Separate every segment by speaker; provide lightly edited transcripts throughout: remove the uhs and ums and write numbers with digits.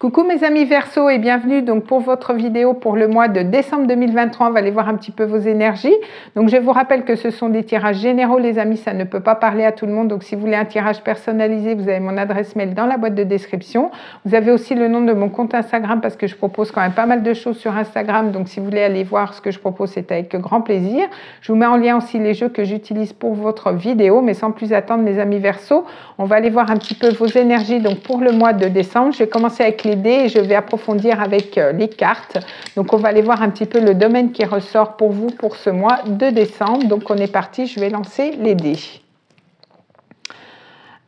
Speaker 1: Coucou mes amis Verseau et bienvenue donc pour votre vidéo pour le mois de décembre 2023. On va aller voir un petit peu vos énergies. Donc je vous rappelle que ce sont des tirages généraux les amis, ça ne peut pas parler à tout le monde. Donc si vous voulez un tirage personnalisé, vous avez mon adresse mail dans la boîte de description. Vous avez aussi le nom de mon compte Instagram parce que je propose quand même pas mal de choses sur Instagram. Donc si vous voulez aller voir ce que je propose, c'est avec grand plaisir. Je vous mets en lien aussi les jeux que j'utilise pour votre vidéo. Mais sans plus attendre mes amis Verseau, on va aller voir un petit peu vos énergies donc pour le mois de décembre. Je vais commencer avec les dés et je vais approfondir avec les cartes. Donc on va aller voir un petit peu le domaine qui ressort pour vous pour ce mois de décembre. Donc on est parti, je vais lancer les dés.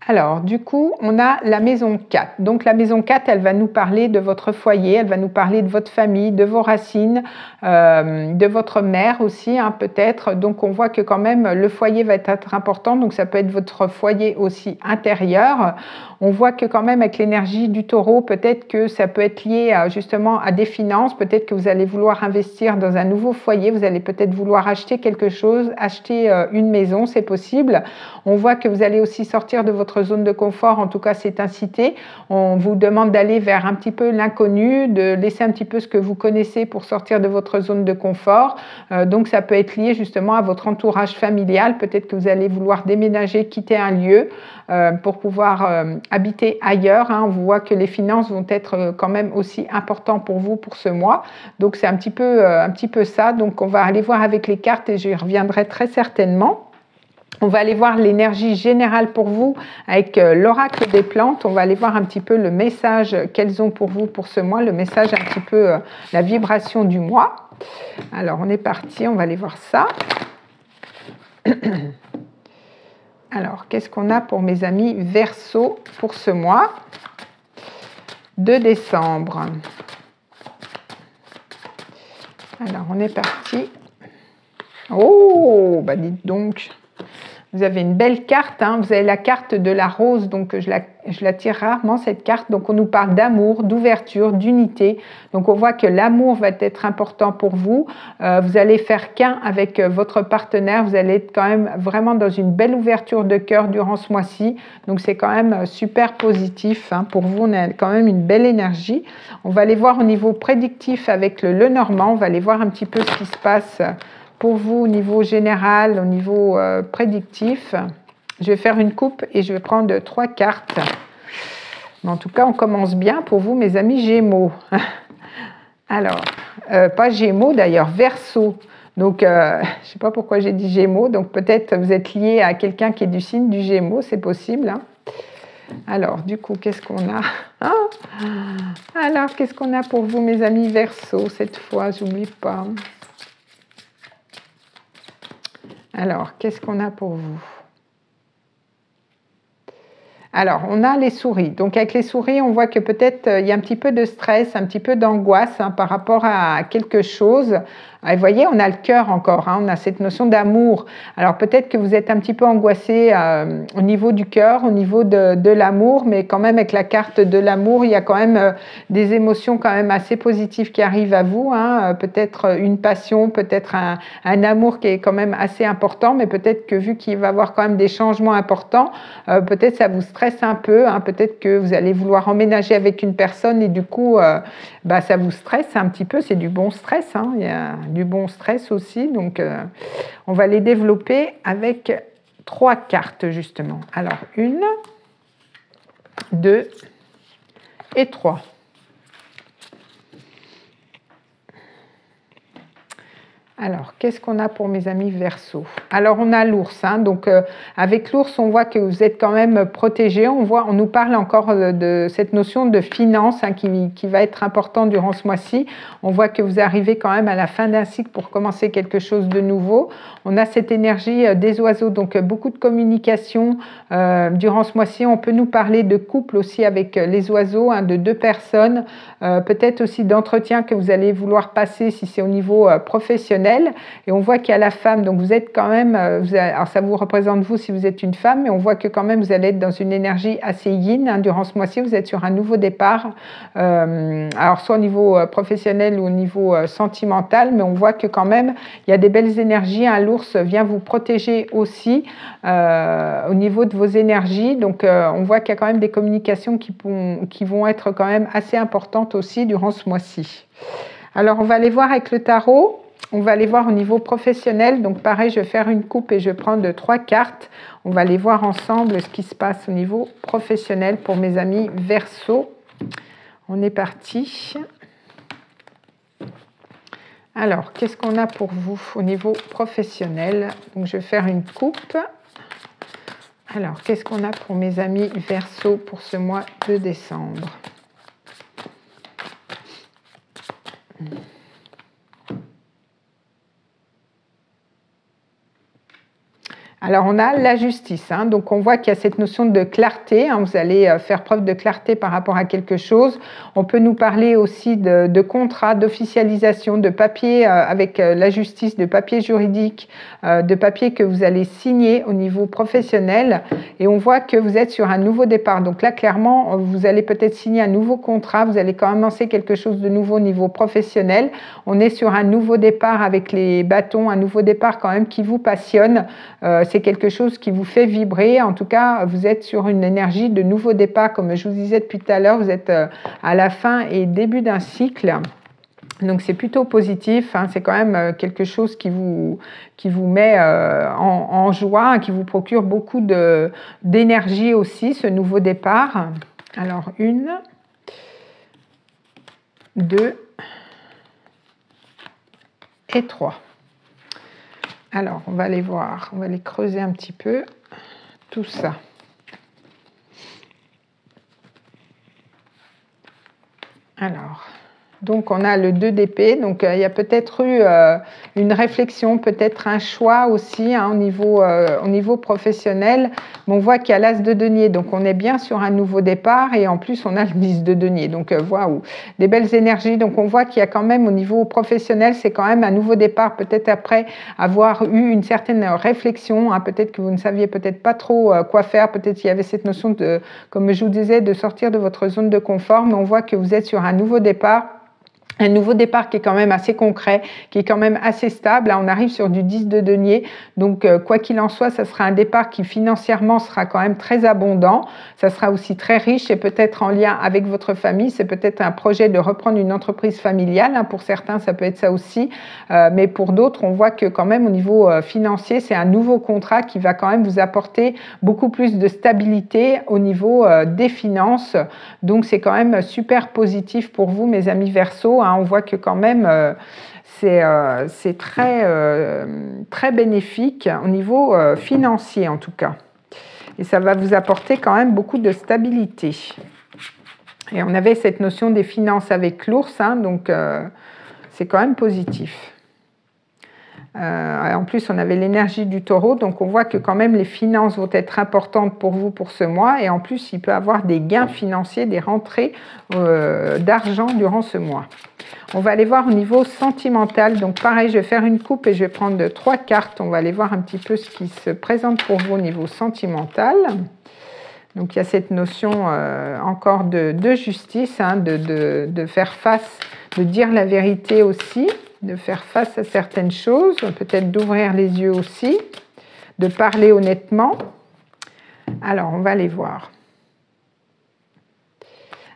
Speaker 1: Alors, du coup, on a la maison 4. Donc, la maison 4, elle va nous parler de votre foyer, elle va nous parler de votre famille, de vos racines, de votre mère aussi, hein, peut-être. Donc, on voit que quand même, le foyer va être important. Donc, ça peut être votre foyer aussi intérieur. On voit que quand même, avec l'énergie du taureau, peut-être que ça peut être lié justement à des finances. Peut-être que vous allez vouloir investir dans un nouveau foyer. Vous allez peut-être vouloir acheter quelque chose, acheter une maison, c'est possible. On voit que vous allez aussi sortir de votre zone de confort, en tout cas c'est incité. On vous demande d'aller vers un petit peu l'inconnu, de laisser un petit peu ce que vous connaissez pour sortir de votre zone de confort. Donc ça peut être lié justement à votre entourage familial. Peut-être que vous allez vouloir déménager, quitter un lieu pour pouvoir habiter ailleurs. On voit que les finances vont être quand même aussi importantes pour vous pour ce mois. Donc c'est un petit peu ça. Donc on va aller voir avec les cartes et j'y reviendrai très certainement. On va aller voir l'énergie générale pour vous avec l'oracle des plantes. On va aller voir un petit peu le message qu'elles ont pour vous pour ce mois, le message un petit peu, la vibration du mois. Alors, on est parti, on va aller voir ça. Alors, qu'est-ce qu'on a pour mes amis Verseau pour ce mois de décembre? Alors, on est parti. Oh, bah dites donc. Vous avez une belle carte, hein. Vous avez la carte de la rose, donc je la tire rarement cette carte. Donc on nous parle d'amour, d'ouverture, d'unité. Donc on voit que l'amour va être important pour vous. Vous allez faire qu'un avec votre partenaire. Vous allez être quand même vraiment dans une belle ouverture de cœur durant ce mois-ci. Donc c'est quand même super positif, hein. Pour vous, on a quand même une belle énergie. On va aller voir au niveau prédictif avec le Lenormand. On va aller voir un petit peu ce qui se passe pour vous au niveau général, au niveau prédictif. Je vais faire une coupe et je vais prendre 3 cartes. Mais en tout cas, on commence bien pour vous, mes amis Gémeaux. Alors, pas Gémeaux d'ailleurs, Verseau. Donc, je ne sais pas pourquoi j'ai dit Gémeaux. Donc, peut-être vous êtes lié à quelqu'un qui est du signe du Gémeaux, c'est possible, hein. Alors, du coup, qu'est-ce qu'on a? Alors, qu'est-ce qu'on a pour vous, mes amis Verseau, cette fois? J'oublie pas. Alors, qu'est-ce qu'on a pour vous? Alors, on a les souris. Donc, avec les souris, on voit que peut-être il y a un petit peu de stress, un petit peu d'angoisse, hein, par rapport à quelque chose. Et vous voyez, on a le cœur encore, hein, on a cette notion d'amour. Alors, peut-être que vous êtes un petit peu angoissé au niveau du cœur, au niveau de l'amour, mais quand même, avec la carte de l'amour, il y a quand même des émotions quand même assez positives qui arrivent à vous, hein. Peut-être une passion, peut-être un amour qui est quand même assez important, mais peut-être que vu qu'il va y avoir quand même des changements importants, peut-être ça vous stresse un peu, hein. Peut-être que vous allez vouloir emménager avec une personne et du coup, ça vous stresse un petit peu. C'est du bon stress, hein. Il y a du bon stress aussi. Donc, on va les développer avec 3 cartes, justement. Alors, 1, 2 et 3. Alors, qu'est-ce qu'on a pour mes amis Verseau? Alors, on a l'ours, hein. Donc, avec l'ours, on voit que vous êtes quand même protégé. On nous parle encore de cette notion de finance, hein, qui va être importante durant ce mois-ci. On voit que vous arrivez quand même à la fin d'un cycle pour commencer quelque chose de nouveau. On a cette énergie des oiseaux, donc beaucoup de communication durant ce mois-ci. On peut nous parler de couple aussi avec les oiseaux, hein, de 2 personnes. Peut-être aussi d'entretien que vous allez vouloir passer si c'est au niveau professionnel. belle. Et on voit qu'il y a la femme, donc vous êtes quand même, alors ça vous représente vous si vous êtes une femme, mais on voit que quand même vous allez être dans une énergie assez yin, hein, durant ce mois-ci. Vous êtes sur un nouveau départ, alors soit au niveau professionnel ou au niveau sentimental, mais on voit que quand même il y a des belles énergies. Un l'ours vient vous protéger aussi au niveau de vos énergies. Donc on voit qu'il y a quand même des communications qui vont être quand même assez importantes aussi durant ce mois-ci. Alors on va aller voir avec le tarot. On va aller voir au niveau professionnel. Donc pareil, je vais faire une coupe et je vais prendre 3 cartes. On va aller voir ensemble ce qui se passe au niveau professionnel pour mes amis Verseau. On est parti. Alors, qu'est-ce qu'on a pour vous au niveau professionnel? Donc je vais faire une coupe. Alors, qu'est-ce qu'on a pour mes amis Verseau pour ce mois de décembre? Alors, on a la justice, hein, donc on voit qu'il y a cette notion de clarté, hein, vous allez faire preuve de clarté par rapport à quelque chose. On peut nous parler aussi de contrat, d'officialisation, de papier avec la justice, de papier juridique, de papier que vous allez signer au niveau professionnel. Et on voit que vous êtes sur un nouveau départ. Donc là, clairement, vous allez peut-être signer un nouveau contrat, vous allez commencer quelque chose de nouveau au niveau professionnel. On est sur un nouveau départ avec les bâtons, un nouveau départ quand même qui vous passionne. C'est quelque chose qui vous fait vibrer. En tout cas, vous êtes sur une énergie de nouveau départ. Comme je vous disais depuis tout à l'heure, vous êtes à la fin et début d'un cycle. Donc c'est plutôt positif, hein. C'est quand même quelque chose qui vous met en joie, qui vous procure beaucoup d'énergie aussi, ce nouveau départ. Alors 1, 2 et 3. Alors, on va aller voir, on va aller creuser un petit peu tout ça. Alors, donc on a le 2 d'épée, donc il y a peut-être eu une réflexion, peut-être un choix aussi, hein, au niveau professionnel. Mais on voit qu'il y a l'as de denier, donc on est bien sur un nouveau départ et en plus on a le 10 de denier, donc waouh, des belles énergies. Donc on voit qu'il y a quand même au niveau professionnel, c'est quand même un nouveau départ, peut-être après avoir eu une certaine réflexion, hein, peut-être que vous ne saviez peut-être pas trop quoi faire, peut-être qu'il y avait cette notion de, comme je vous disais, de sortir de votre zone de confort, mais on voit que vous êtes sur un nouveau départ. Un nouveau départ qui est quand même assez concret, qui est quand même assez stable. Là, on arrive sur du 10 de denier. Donc, quoi qu'il en soit, ça sera un départ qui financièrement sera quand même très abondant. Ça sera aussi très riche et peut-être en lien avec votre famille. C'est peut-être un projet de reprendre une entreprise familiale, hein. Pour certains, ça peut être ça aussi. Mais pour d'autres, on voit que quand même au niveau financier, c'est un nouveau contrat qui va quand même vous apporter beaucoup plus de stabilité au niveau des finances. Donc, c'est quand même super positif pour vous, mes amis Verseau. On voit que quand même c'est très bénéfique au niveau financier en tout cas. Et ça va vous apporter quand même beaucoup de stabilité. Et on avait cette notion des finances avec l'ours, hein, donc c'est quand même positif. En plus, on avait l'énergie du taureau, donc on voit que quand même les finances vont être importantes pour vous pour ce mois. Et en plus, il peut y avoir des gains financiers, des rentrées d'argent durant ce mois. On va aller voir au niveau sentimental. Donc pareil, je vais faire une coupe et je vais prendre 3 cartes. On va aller voir un petit peu ce qui se présente pour vous au niveau sentimental. Donc il y a cette notion encore de justice, hein, de faire face, de dire la vérité aussi, de faire face à certaines choses, peut-être d'ouvrir les yeux aussi, de parler honnêtement. Alors on va aller voir.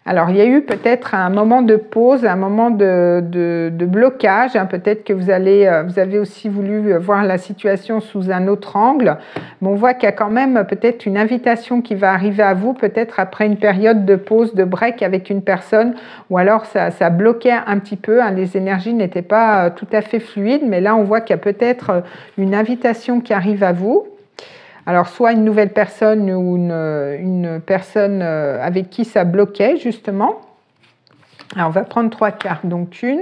Speaker 1: Alors, il y a eu peut-être un moment de pause, un moment de blocage. Hein, peut-être que vous avez aussi voulu voir la situation sous un autre angle. Mais on voit qu'il y a quand même peut-être une invitation qui va arriver à vous, peut-être après une période de pause, de break avec une personne, ou alors ça bloquait un petit peu. Hein, les énergies n'étaient pas tout à fait fluides, mais là, on voit qu'il y a peut-être une invitation qui arrive à vous. Alors, soit une nouvelle personne ou une personne avec qui ça bloquait, justement. Alors, on va prendre 3 cartes. Donc, 1,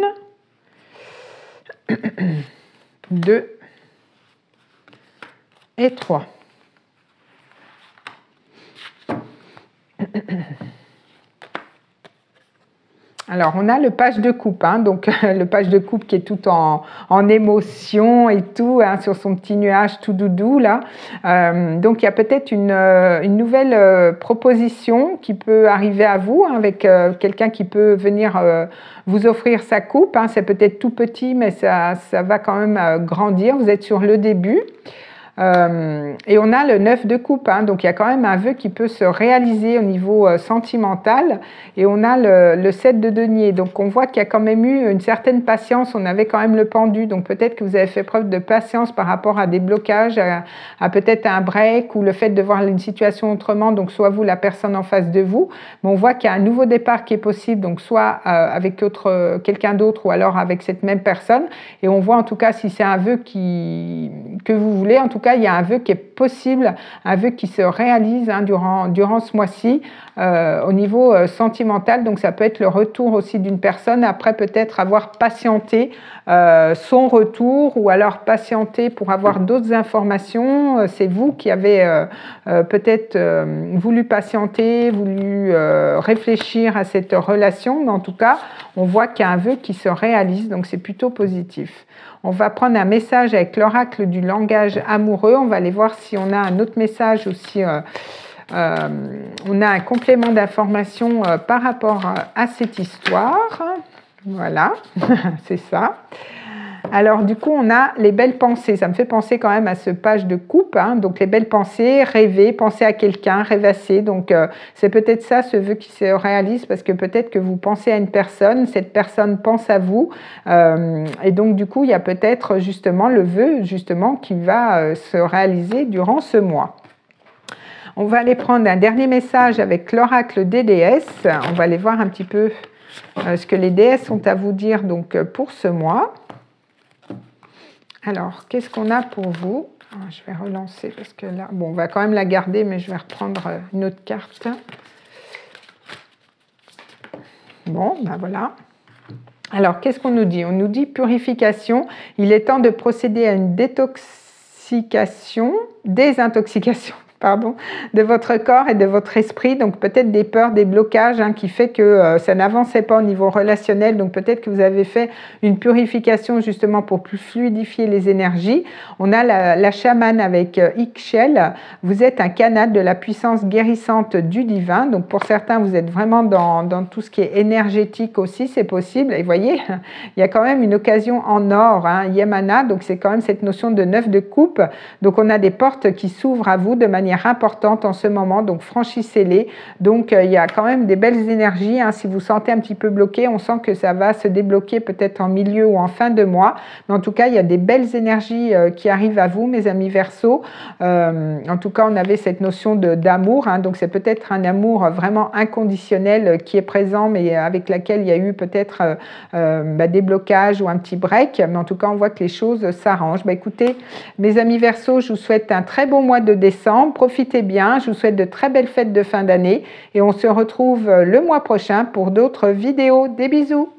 Speaker 1: 2 et 3. Alors, on a le page de coupe, hein, donc le page de coupe qui est tout en émotion et tout, hein, sur son petit nuage tout doudou, là. Donc, il y a peut-être une nouvelle proposition qui peut arriver à vous, hein, avec quelqu'un qui peut venir vous offrir sa coupe. Hein. C'est peut-être tout petit, mais ça va quand même grandir. Vous êtes sur le début. Et on a le 9 de coupe, hein, donc il y a quand même un vœu qui peut se réaliser au niveau sentimental, et on a le 7 de denier, donc on voit qu'il y a quand même eu une certaine patience, on avait quand même le pendu, donc peut-être que vous avez fait preuve de patience par rapport à des blocages, à peut-être un break ou le fait de voir une situation autrement, donc soit vous, la personne en face de vous, mais on voit qu'il y a un nouveau départ qui est possible, donc soit avec quelqu'un d'autre ou alors avec cette même personne, et on voit en tout cas si c'est un vœu que vous voulez, en tout cas il y a un vœu qui est possible, un vœu qui se réalise, hein, durant ce mois-ci au niveau sentimental, donc ça peut être le retour aussi d'une personne après peut-être avoir patienté son retour, ou alors patienter pour avoir d'autres informations. C'est vous qui avez peut-être voulu patienter, voulu réfléchir à cette relation, mais en tout cas on voit qu'il y a un vœu qui se réalise, donc c'est plutôt positif. On va prendre un message avec l'oracle du langage amoureux. On va aller voir si on a un autre message aussi. On a un complément d'information par rapport à cette histoire. Voilà, c'est ça. Alors du coup, on a les belles pensées. Ça me fait penser quand même à ce page de coupe, hein. Donc les belles pensées, rêver, penser à quelqu'un, rêvasser. Donc c'est peut-être ça, ce vœu qui se réalise, parce que peut-être que vous pensez à une personne, cette personne pense à vous. Et donc du coup, il y a peut-être justement le vœu justement qui va se réaliser durant ce mois. On va aller prendre un dernier message avec l'oracle des déesses. On va aller voir un petit peu ce que les déesses ont à vous dire donc pour ce mois. Alors, qu'est-ce qu'on a pour vous? Je vais relancer parce que là, bon, on va quand même la garder, mais je vais reprendre une autre carte. Bon, ben voilà. Alors, qu'est-ce qu'on nous dit? On nous dit purification. Il est temps de procéder à une désintoxication, de votre corps et de votre esprit, donc peut-être des peurs, des blocages, hein, qui fait que ça n'avançait pas au niveau relationnel, donc peut-être que vous avez fait une purification justement pour plus fluidifier les énergies. On a la chamane avec Ixchel. Vous êtes un canal de la puissance guérissante du divin, donc pour certains vous êtes vraiment dans tout ce qui est énergétique aussi, c'est possible, et vous voyez, il y a quand même une occasion en or, hein, Yemana, donc c'est quand même cette notion de 9 de coupe, donc on a des portes qui s'ouvrent à vous de manière importante en ce moment, donc franchissez-les. Donc il y a quand même des belles énergies, hein. Si vous sentez un petit peu bloqué, on sent que ça va se débloquer peut-être en milieu ou en fin de mois, mais en tout cas il y a des belles énergies qui arrivent à vous, mes amis Verseaux. En tout cas on avait cette notion d'amour, hein. Donc c'est peut-être un amour vraiment inconditionnel qui est présent, mais avec laquelle il y a eu peut-être des blocages ou un petit break, mais en tout cas on voit que les choses s'arrangent. Écoutez mes amis Verseaux, je vous souhaite un très bon mois de décembre. Profitez bien, je vous souhaite de très belles fêtes de fin d'année et on se retrouve le mois prochain pour d'autres vidéos. Des bisous!